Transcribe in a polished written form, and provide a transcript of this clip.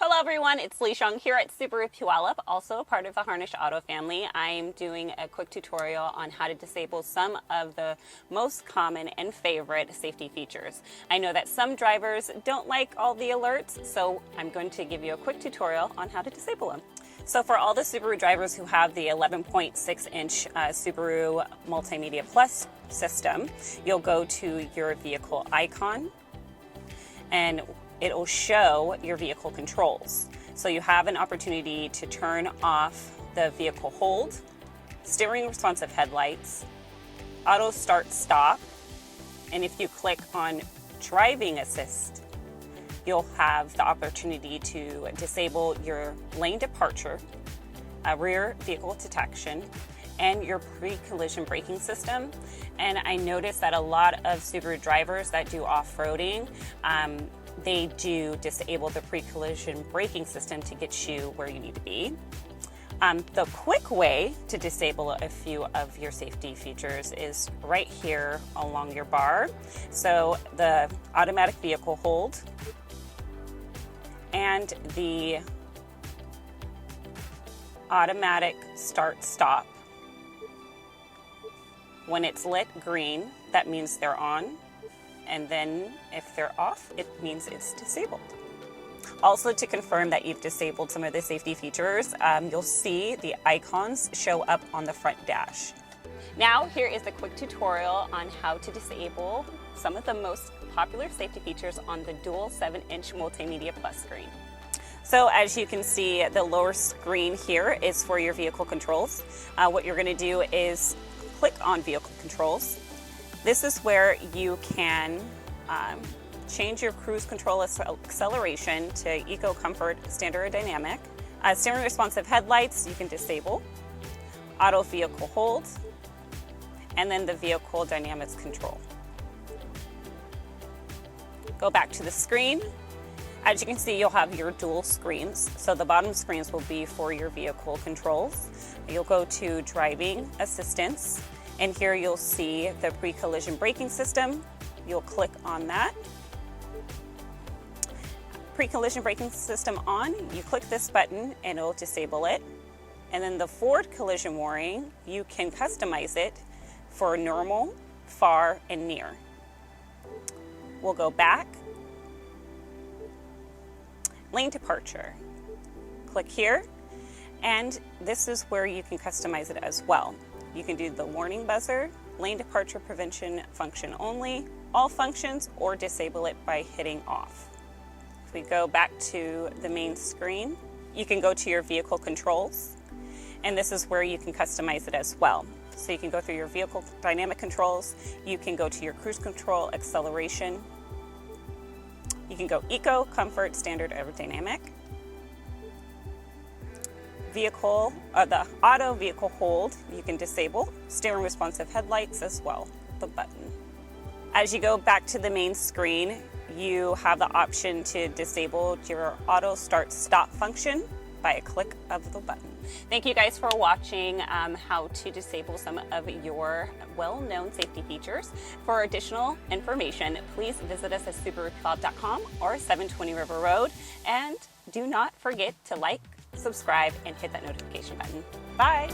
Hello everyone, it's Lee Shung here at Subaru Puyallup, also a part of the Harnish Auto family. I'm doing a quick tutorial on how to disable some of the most common and favorite safety features. I know that some drivers don't like all the alerts, so I'm going to give you a quick tutorial on how to disable them. So for all the Subaru drivers who have the 11.6-inch Subaru Multimedia Plus system, you'll go to your vehicle icon and it'll show your vehicle controls. So you have an opportunity to turn off the vehicle hold, steering responsive headlights, auto start stop, and if you click on driving assist, you'll have the opportunity to disable your lane departure, rear vehicle detection, and your pre-collision braking system. And I noticed that a lot of Subaru drivers that do off-roading, they do disable the pre-collision braking system to get you where you need to be. The quick way to disable a few of your safety features is right here along your bar. So the automatic vehicle hold and the automatic start stop. When it's lit green, that means they're on. And then if they're off, it means it's disabled. Also, to confirm that you've disabled some of the safety features, you'll see the icons show up on the front dash. Now, here is a quick tutorial on how to disable some of the most popular safety features on the dual 7-inch Multimedia Plus screen. So as you can see, the lower screen here is for your vehicle controls. What you're going to do is click on vehicle controls. This is where you can change your cruise control acceleration to Eco, Comfort, Standard, or Dynamic. Steering responsive headlights you can disable. Auto vehicle hold. And then the vehicle dynamics control. Go back to the screen. As you can see, you'll have your dual screens. So the bottom screens will be for your vehicle controls. You'll go to driving assistance. And here you'll see the pre-collision braking system. You'll click on that. Pre-collision braking system on, you click this button and it'll disable it. And then the forward collision warning, you can customize it for normal, far, and near. We'll go back. Lane departure. Click here. And this is where you can customize it as well. You can do the warning buzzer, lane departure prevention function only, all functions, or disable it by hitting off. If we go back to the main screen, you can go to your vehicle controls, and this is where you can customize it as well. So you can go through your vehicle dynamic controls, you can go to your cruise control acceleration, you can go Eco, Comfort, Standard, or Dynamic. Vehicle, the auto vehicle hold, you can disable. Steering responsive headlights as well, the button. As you go back to the main screen, you have the option to disable your auto start stop function by a click of the button. Thank you guys for watching how to disable some of your well-known safety features. For additional information, please visit us at SubaruPuyallup.com or 720 River Road. And do not forget to like, subscribe, and hit that notification button. Bye.